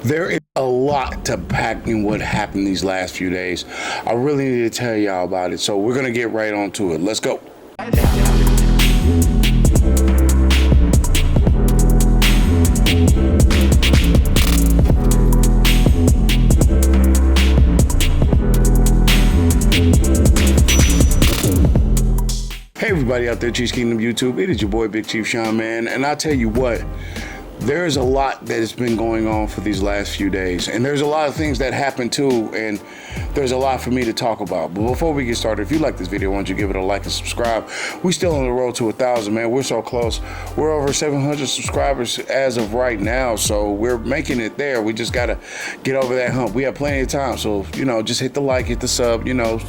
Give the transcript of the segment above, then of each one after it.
There is a lot to pack in what happened these last few days. I really need to tell y'all about it, so we're gonna get right on to it. Let's go. Hey everybody out there, Chiefs Kingdom YouTube. It is your boy Big Chief Sean, man, and I'll tell you what, there's a lot that has been going on for these last few days, and there's a lot of things that happened too, and there's a lot for me to talk about. But before we get started, if you like this video, why don't you give it a like and subscribe. We still on the road to 1,000, man. We're so close. We're over 700 subscribers as of right now, so we're making it there. We just gotta get over that hump. We have plenty of time, so just hit the like, hit the sub, the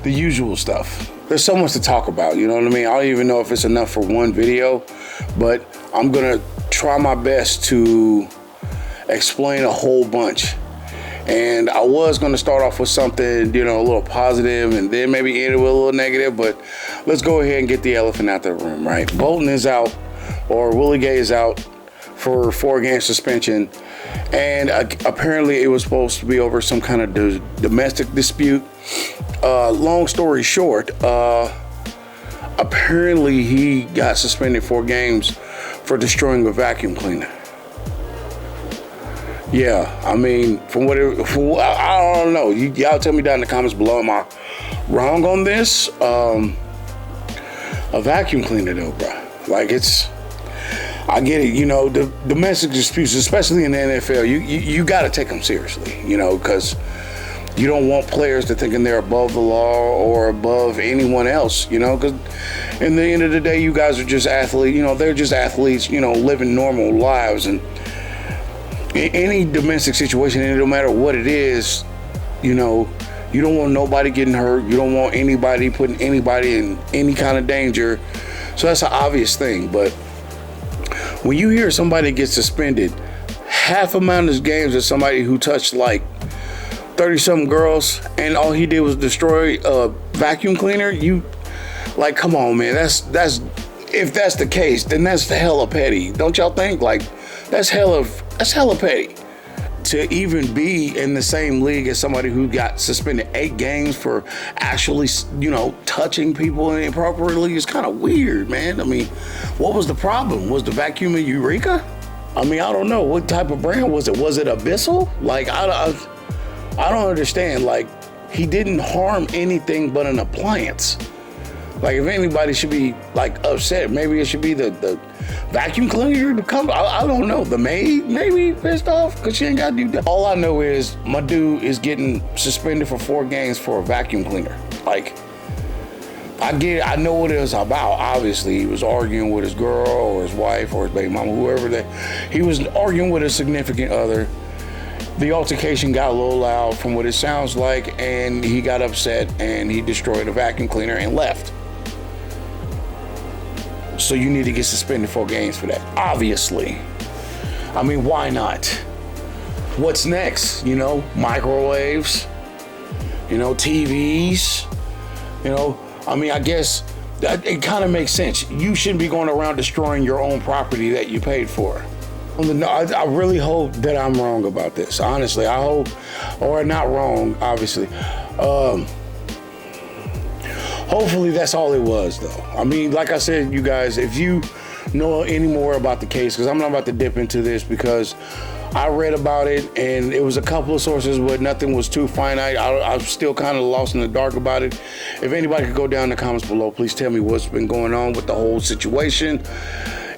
usual stuff. There's so much to talk about, you know what I mean? I don't even know if it's enough for one video, but I'm gonna try my best to explain a whole bunch. And I was gonna start off with something, a little positive, and then maybe end it with a little negative, but let's go ahead and get the elephant out the room, right? Bolton is out, or Willie Gay is out for 4-game suspension. And apparently it was supposed to be over some kind of domestic dispute. Long story short, apparently he got suspended 4 games for destroying a vacuum cleaner. Yeah, I mean, I don't know. Y'all tell me down in the comments below, am I wrong on this? A vacuum cleaner though, bro. I get it, the domestic disputes, especially in the NFL, you got to take them seriously, because you don't want players to thinking they're above the law or above anyone else, because in the end of the day, you guys are just athletes, they're just athletes, living normal lives. And in any domestic situation, and no matter what it is, you don't want nobody getting hurt. You don't want anybody putting anybody in any kind of danger. So that's an obvious thing. But when you hear somebody get suspended, half amount of games as somebody who touched like 30-something girls, and all he did was destroy a vacuum cleaner, come on, man. That's if that's the case, then that's hella petty. Don't y'all think? That's hella petty. To even be in the same league as somebody who got suspended 8 games for actually, touching people inappropriately is kind of weird, man. I mean, what was the problem? Was the vacuum a Eureka? I mean, I don't know. What type of brand was it? Was it Abyssal? I don't understand. He didn't harm anything but an appliance. If anybody should be upset, maybe it should be the vacuum cleaner. I don't know. The maid maybe pissed off because she ain't got to do that. All I know is my dude is getting suspended for 4 games for a vacuum cleaner. I get it. I know what it was about. Obviously, he was arguing with his girl or his wife or his baby mama, whoever he was arguing with a significant other. The altercation got a little loud from what it sounds like, and he got upset and he destroyed a vacuum cleaner and left. So you need to get suspended 4 games for that, obviously. I mean, why not? What's next? Microwaves, TVs, I mean, I guess it kind of makes sense. You shouldn't be going around destroying your own property that you paid for. I really hope that I'm wrong about this. Honestly, I hope, or not wrong, obviously. Hopefully that's all it was, though. I mean, like I said, you guys, if you know any more about the case, because I'm not about to dip into this because I read about it and it was a couple of sources, but nothing was too finite. I'm still kind of lost in the dark about it. If anybody could go down in the comments below, please tell me what's been going on with the whole situation.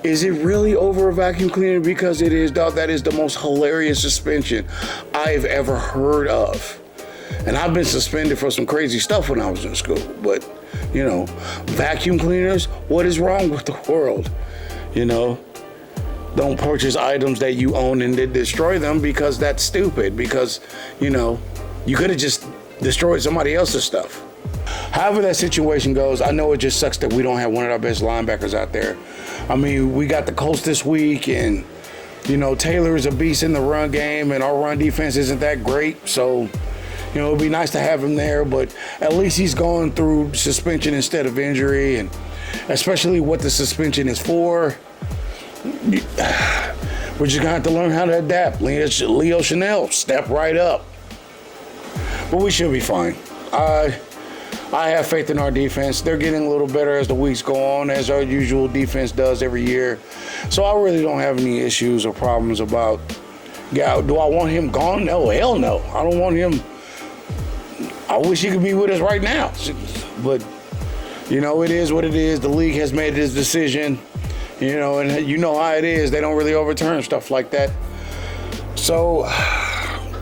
Is it really over a vacuum cleaner? Because it is, dog. That is the most hilarious suspension I've ever heard of. And I've been suspended for some crazy stuff when I was in school. But, vacuum cleaners, what is wrong with the world? Don't purchase items that you own and then destroy them because that's stupid. Because, you could have just destroyed somebody else's stuff. However that situation goes, I know it just sucks that we don't have one of our best linebackers out there. I mean, we got the Colts this week, and, Taylor is a beast in the run game, and our run defense isn't that great. So, it'd be nice to have him there, but at least he's going through suspension instead of injury, and especially what the suspension is for. We're just gonna have to learn how to adapt. Leo Chanel, step right up. But we should be fine. I have faith in our defense. They're getting a little better as the weeks go on, as our usual defense does every year. So I really don't have any issues or problems about, yeah, do I want him gone? No, hell no. I don't want him. I wish he could be with us right now. But, you know, it is what it is. The league has made this decision, you know, and you know how it is. They don't really overturn stuff like that. So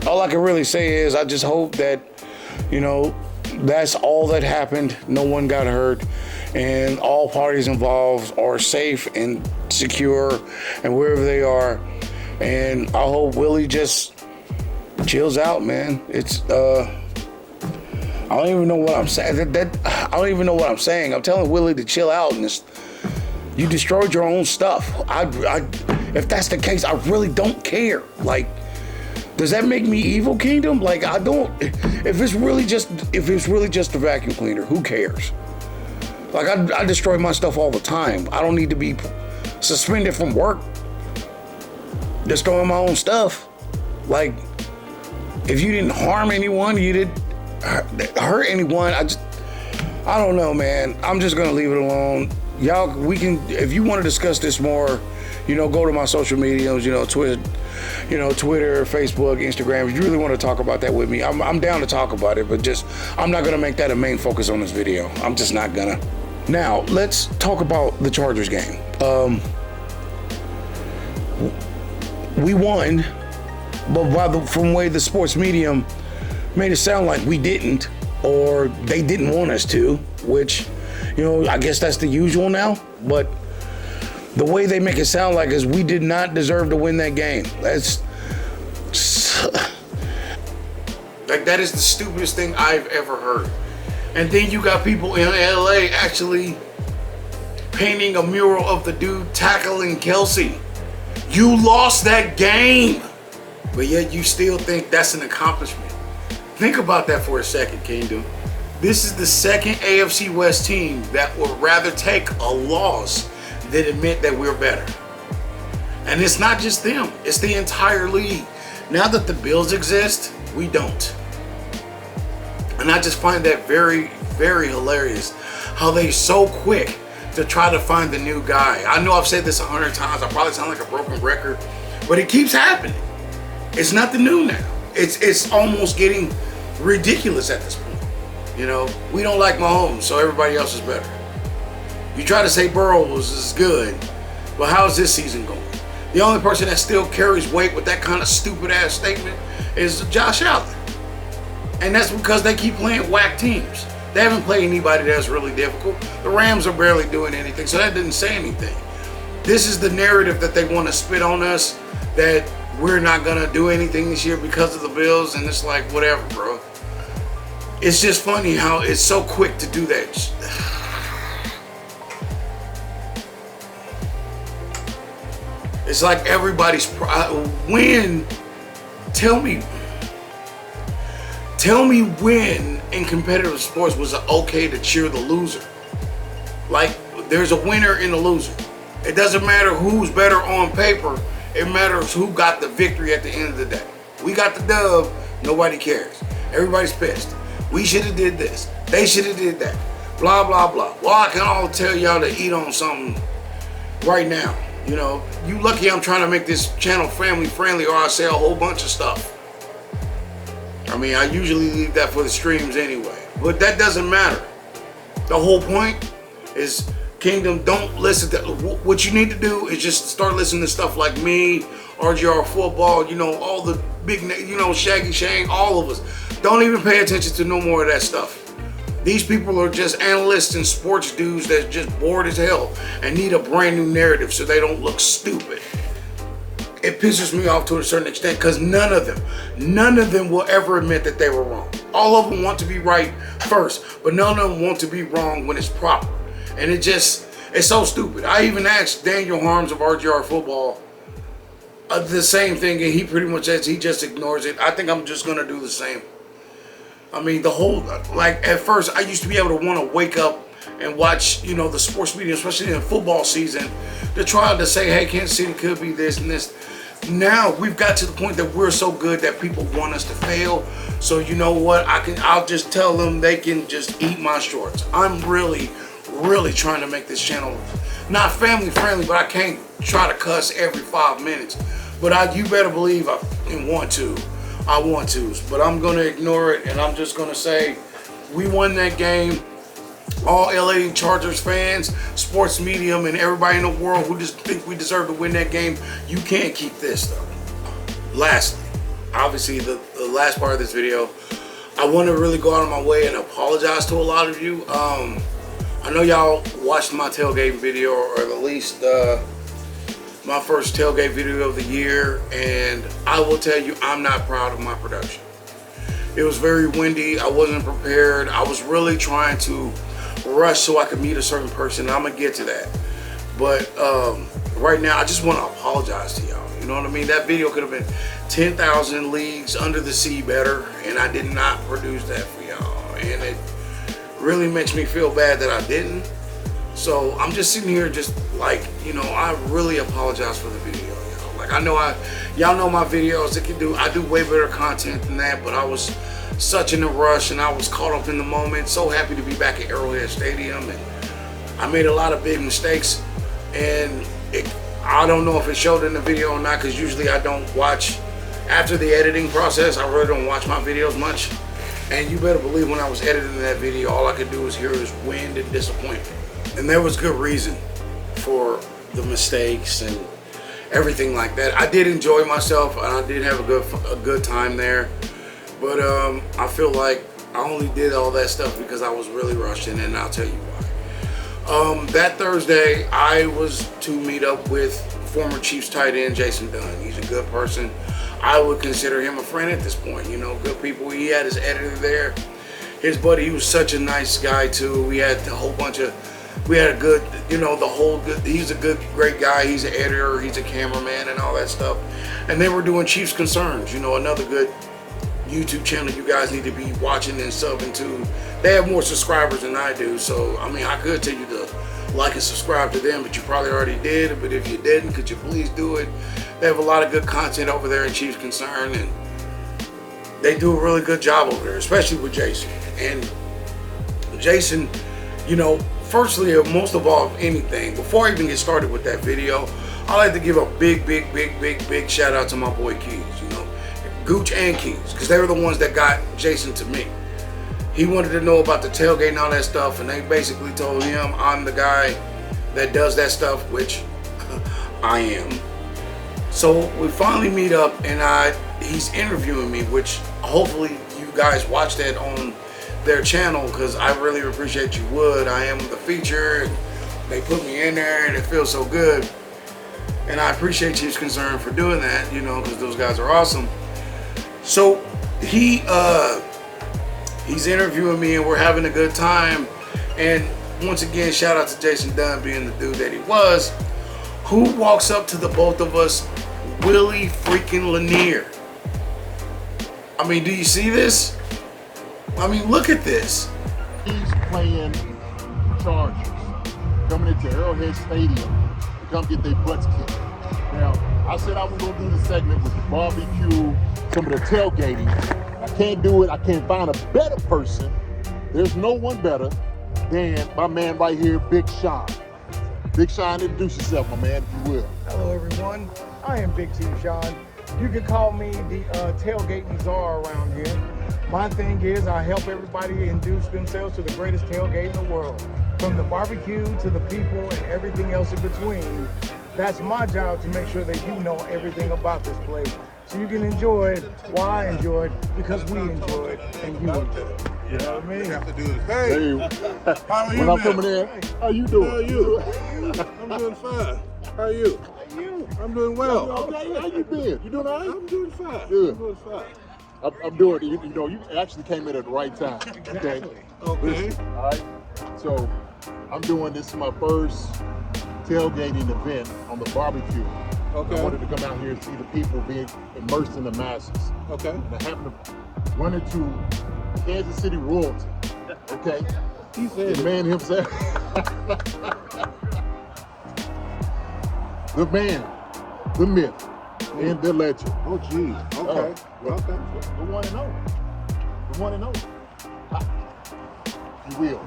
all I can really say is I just hope that, you know, that's all that happened. No one got hurt, and all parties involved are safe and secure and wherever they are. And I hope Willie just chills out, man. It's I don't even know what I'm saying. I don't even know what I'm saying. I'm telling Willie to chill out, and you destroyed your own stuff. If that's the case, I really don't care. Like, does that make me evil, Kingdom? Like, I don't. If it's really just a vacuum cleaner, who cares? Like, I destroy my stuff all the time. I don't need to be suspended from work destroying my own stuff. Like, if you didn't harm anyone, you didn't hurt anyone. I don't know, man. I'm just gonna leave it alone. Y'all, if you want to discuss this more, you know, go to my social medias, you know, Twitter, Facebook, Instagram. If you really want to talk about that with me, I'm down to talk about it, but just, I'm not gonna make that a main focus on this video. I'm just not gonna. Now, let's talk about the Chargers game. We won, but from the way the sports medium made it sound like we didn't, or they didn't want us to, which, you know, I guess that's the usual now, but the way they make it sound like is we did not deserve to win that game. That is the stupidest thing I've ever heard. And then you got people in LA actually painting a mural of the dude tackling Kelsey. You lost that game, but yet you still think that's an accomplishment. Think about that for a second, Kingdom. This is the second AFC West team that would rather take a loss than admit that we're better. And it's not just them, it's the entire league. Now that the Bills exist, we don't. And I just find that very, very hilarious how they so quick to try to find the new guy. I know I've said this 100 times, I probably sound like a broken record, but it keeps happening. It's nothing new now. It's almost getting ridiculous at this point. You know, we don't like Mahomes, so everybody else is better. You try to say Burrow is good, but how's this season going? The only person that still carries weight with that kind of stupid ass statement is Josh Allen. And that's because they keep playing whack teams. They haven't played anybody that's really difficult. The Rams are barely doing anything, so that didn't say anything. This is the narrative that they want to spit on us, that we're not going to do anything this year because of the Bills, and it's like, whatever, bro. It's just funny how it's so quick to do that. It's like everybody's when. Tell me when in competitive sports was it okay to cheer the loser? Like, there's a winner and a loser. It doesn't matter who's better on paper. It matters who got the victory at the end of the day. We got the dub. Nobody cares. Everybody's pissed. We should have did this. They should have did that. Blah, blah, blah. Well, I can all tell y'all to eat on something right now. You know, you lucky I'm trying to make this channel family friendly, or I say a whole bunch of stuff. I mean, I usually leave that for the streams anyway, but that doesn't matter. The whole point is, Kingdom, don't listen to, what you need to do is just start listening to stuff like me, RGR Football, you know, all the big, you know, Shaggy Shang, all of us. Don't even pay attention to no more of that stuff. These people are just analysts and sports dudes that's just bored as hell and need a brand new narrative so they don't look stupid. It pisses me off to a certain extent because none of them will ever admit that they were wrong. All of them want to be right first, but none of them want to be wrong when it's proper. And it's so stupid. I even asked Daniel Harms of RGR Football the same thing, and he pretty much says he just ignores it. I think I'm just going to do the same. I mean, the whole, like, at first, I used to be able to want to wake up and watch, you know, the sports media, especially in football season, to try to say, hey, Kansas City could be this and this. now we've got to the point that we're so good that people want us to fail. So you know what? I'll just tell them they can just eat my shorts. I'm really trying to make this channel not family friendly, but I can't try to cuss every 5 minutes. But you better believe I want to. I want to, but I'm gonna ignore it, and I'm just gonna say we won that game. All LA Chargers fans, sports medium, and everybody in the world who just think we deserve to win that game, you can't keep this though. Lastly, obviously the last part of this video, I want to really go out of my way and apologize to a lot of you. I know y'all watched my tailgate video, or at least my first tailgate video of the year, and I will tell you I'm not proud of my production. It was very windy. I wasn't prepared. I was really trying to rush so I could meet a certain person. I'm gonna get to that, but right now I just want to apologize to y'all. You know what I mean? That video could have been 10,000 leagues under the sea better, and I did not produce that for y'all, and it really makes me feel bad that I didn't. So I'm just sitting here just like, you know, I really apologize for the video, y'all. Like, I know y'all know my videos, I do way better content than that, but I was such in a rush and I was caught up in the moment. So happy to be back at Arrowhead Stadium, and I made a lot of big mistakes, and I don't know if it showed in the video or not, because usually I don't watch after the editing process. I really don't watch my videos much, and you better believe when I was editing that video, all I could do was hear is wind and disappointment. And there was good reason for the mistakes and everything like that. I did enjoy myself, and I did have a good time there. But I feel like I only did all that stuff because I was really rushing, and I'll tell you why. That Thursday, I was to meet up with former Chiefs tight end Jason Dunn. He's a good person. I would consider him a friend at this point. You know, good people. He had his editor there. His buddy, he was such a nice guy too. We had a whole bunch of, we had a good, you know, he's a great guy. He's an editor, he's a cameraman and all that stuff. And they were doing Chiefs Concerns, you know, another good YouTube channel you guys need to be watching and subbing to. They have more subscribers than I do, so I mean, I could tell you to like and subscribe to them, but you probably already did. But if you didn't, could you please do it? They have a lot of good content over there in Chiefs Concern, and they do a really good job over there, especially with Jason. And Jason, you know, firstly, most of all, anything, before I even get started with that video, I like to give a big shout out to my boy Keys, you know, Gooch and Keys, because they were the ones that got Jason to me. He wanted to know about the tailgate and all that stuff, and they basically told him I'm the guy that does that stuff, which I am. So we finally meet up, and he's interviewing me, which hopefully you guys watch that on their channel, because I really appreciate you would. I am the feature, and they put me in there, and it feels so good. And I appreciate Chiefs Concern for doing that, you know, because those guys are awesome. So he's interviewing me, and we're having a good time. And once again, shout out to Jason Dunn being the dude that he was. Who walks up to the both of us? Willie freaking Lanier. I mean, do you see this? I mean, look at this. He's playing Chargers, coming into Arrowhead Stadium to come get their butts kicked. Now, I said I was going to do the segment with the barbecue, some of the tailgating. I can't do it. I can't find a better person. There's no one better than my man right here, Big Sean. Big Sean, introduce yourself, my man, if you will. Hello, everyone. I am Big Chief Sean. You can call me the tailgating czar around here. My thing is, I help everybody induce themselves to the greatest tailgate in the world. From the barbecue to the people and everything else in between. That's my job, to make sure that you know everything about this place, so you can enjoy it. Why I enjoy it? Because we enjoy it and you enjoy it. You know what I mean? You have to do it. Hey, how are you? When I'm coming in, how you doing? How are you? I'm doing fine. How are you? How you? I'm doing well. Okay, how you been? You doing all right? I'm doing fine. Good. I'm doing fine. I'm doing it. You know, you actually came in at the right time. Okay. Okay. Listen, all right. So I'm doing this is my first tailgating event on the barbecue. Okay. I wanted to come out here and see the people being immersed in the masses. Okay. And I happened to run into Kansas City royalty. Okay. He said The man himself. The man, the myth, and the legend. Oh, geez. Okay. Okay. The one and only. The one and only. You will.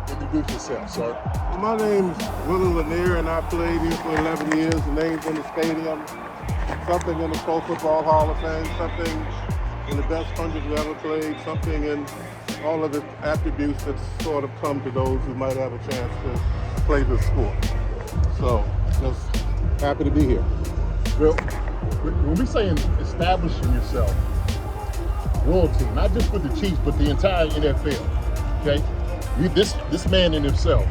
Introduce yourself, sir. Well, my name's Willie Lanier, and I played here for 11 years. The name's in the stadium. Something in the Pro Football Hall of Fame. Something in the best 100 we ever played. Something in all of the attributes that sort of come to those who might have a chance to play the sport. So, just happy to be here. Well, when we saying establishing yourself, royalty, not just for the Chiefs, but the entire NFL, okay? This man in himself,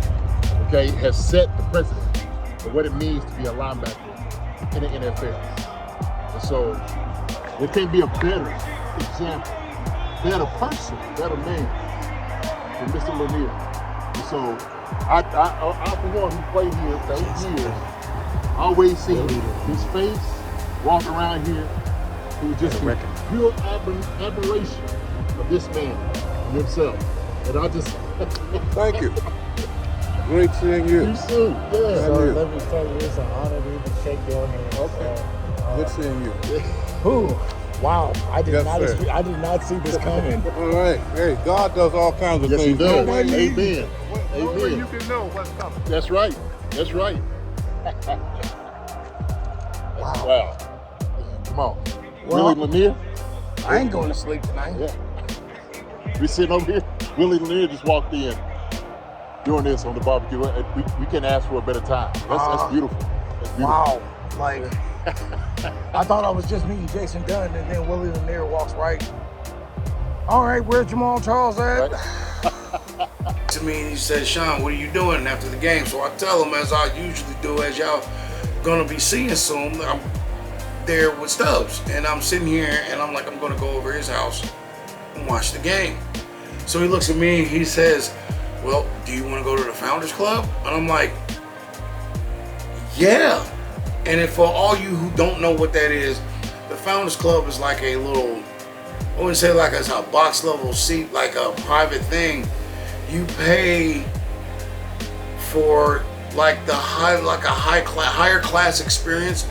okay, has set the precedent for what it means to be a linebacker in the NFL. And so, there can't be a better example, better person, better man than Mr. Lanier. And so, I for one, who played here for 8 years, always seen his face, walk around here. He was just a pure admiration of this man and himself. And I just Thank you. Great seeing you. you too. Yeah. So let me tell you, it's an honor to even shake your hand. Okay. Good seeing you. Whew. Wow, I did Yes, not sir. I did not see this coming. All right. Hey, God does all kinds of Yes, he things. does. No way you- Amen. no way Amen. you can know what's coming. That's right. That's right. Wow. Come on. Well- Willie Lanier? I ain't going to sleep tonight. Yeah. We sitting over here. Willie Lanier just walked in doing this on the barbecue. We can't ask for a better time. That's beautiful. That's beautiful. Wow, like I thought I was just meeting Jason Dunn, and then Willie Lanier walks right. All right, where's Jamal Charles at? To me, he said, Sean, what are you doing after the game? So I tell him, as I usually do, as y'all gonna be seeing soon, I'm there with Stubbs. And I'm sitting here and I'm like, I'm gonna go over his house and watch the game. So he looks at me and he says, well, do you wanna go to the Founders Club? And I'm like, yeah. And if for all you who don't know what that is, the Founders Club is like a little, I wouldn't say like it's a box level seat, like a private thing. You pay for like the higher class experience,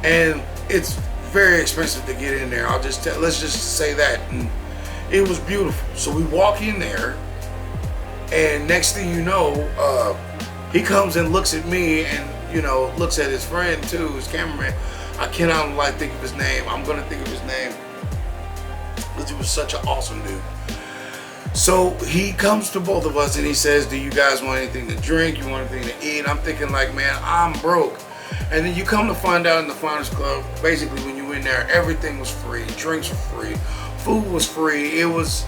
and it's very expensive to get in there. Let's just say that. And it was beautiful. So we walk in there, and next thing you know, he comes and looks at me, and looks at his friend too, his cameraman. I cannot think of his name. I'm gonna think of his name because he was such an awesome dude. So he comes to both of us and he says, do you guys want anything to drink? You want anything to eat? I'm thinking like, man, I'm broke. And then you come to find out in the Founders Club, basically when you in there, everything was free. Drinks were free. Food was free. It was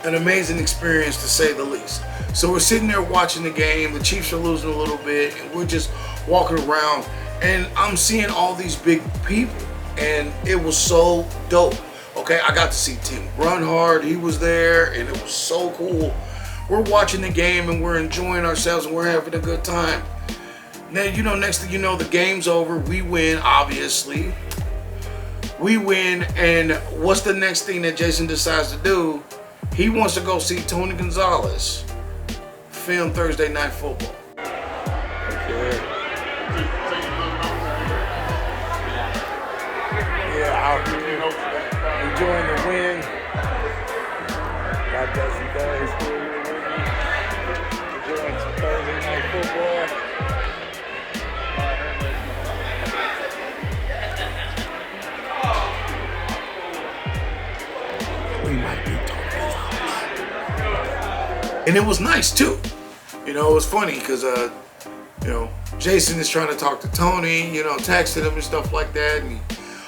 an amazing experience to say the least. So we're sitting there watching the game. The Chiefs are losing a little bit, and we're just walking around, and I'm seeing all these big people, and it was so dope. Okay, I got to see Tim Brunhard. He was there, and it was so cool. We're watching the game, and we're enjoying ourselves, and we're having a good time. Now, next thing you know, the game's over. We win, obviously. We win, and what's the next thing that Jason decides to do? He wants to go see Tony Gonzalez film Thursday Night Football. Enjoying the win. God bless you guys. Enjoying some Thursday night football. We might be talking. And it was nice too. It was funny because Jason is trying to talk to Tony, texting him and stuff like that, and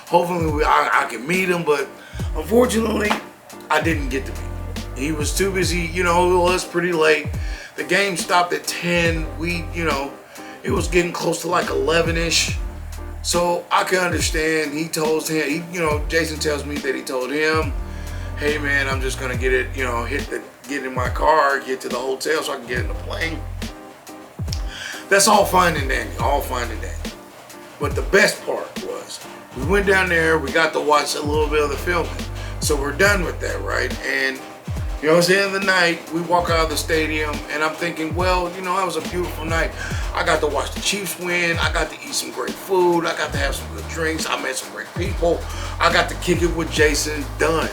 hopefully I can meet him, but unfortunately I didn't get to meet him. He was too busy, it was pretty late. The game stopped at 10. It was getting close to like 11-ish. So I can understand. Jason tells me that he told him, hey man, I'm just gonna get it, get in my car, get to the hotel so I can get in the plane. That's all fine and dandy, But the best part was, we went down there, we got to watch a little bit of the filming. So we're done with that, right? And You know, it's the end of the night. We walk out of the stadium, and I'm thinking, well, you know, that was a beautiful night. I got to watch the Chiefs win. I got to eat some great food. I got to have some good drinks. I met some great people. I got to kick it with Jason Dunn.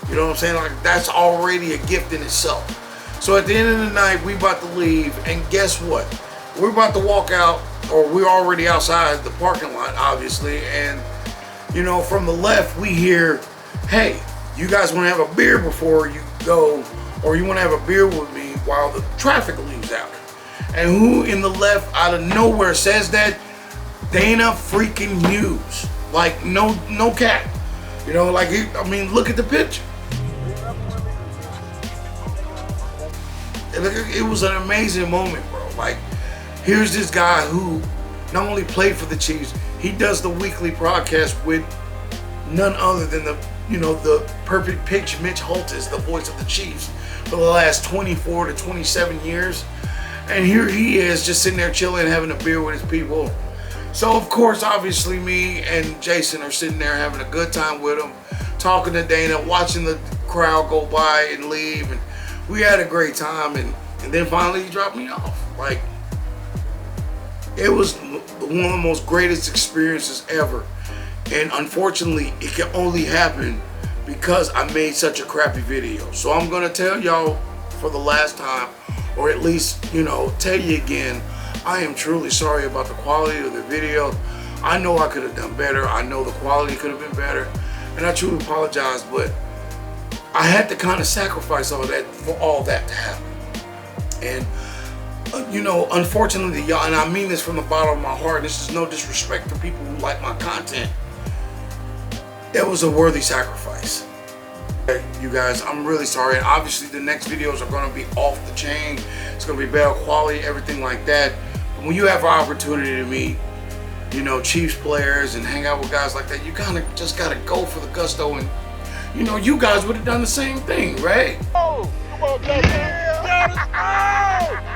You know what I'm saying? Like, that's already a gift in itself. So at the end of the night, we about to leave, and guess what? We're about to walk out, or we're already outside the parking lot, obviously, and, you know, from the left, we hear, hey, you guys want to have a beer before you go, or you want to have a beer with me while the traffic leaves out? And who in the left out of nowhere says that? Dana freaking Hughes. Like, no cap. You know, like, I mean, look at the picture. It was an amazing moment, bro. Like, here's this guy who not only played for the Chiefs, he does the weekly broadcast with none other than the perfect pitch Mitch Holtis, the voice of the Chiefs, for the last 24 to 27 years. And here he is just sitting there chilling, having a beer with his people. So of course, obviously me and Jason are sitting there having a good time with him, talking to Dana, watching the crowd go by and leave. And we had a great time. And then finally he dropped me off. Like, it was one of the most greatest experiences ever. And unfortunately, it can only happen because I made such a crappy video. So I'm gonna tell y'all for the last time, or at least, you know, tell you again, I am truly sorry about the quality of the video. I know I could have done better. I know the quality could have been better. And I truly apologize, but I had to kind of sacrifice all that for all that to happen. And you know, unfortunately, y'all, and I mean this from the bottom of my heart, this is no disrespect to people who like my content, that was a worthy sacrifice. You guys, I'm really sorry. And obviously the next videos are going to be off the chain. It's going to be better quality, everything like that. But when you have an opportunity to meet, you know, Chiefs players and hang out with guys like that, you kind of just got to go for the gusto. And, you know, you guys would have done the same thing, right? Oh, come on, baby. Yeah.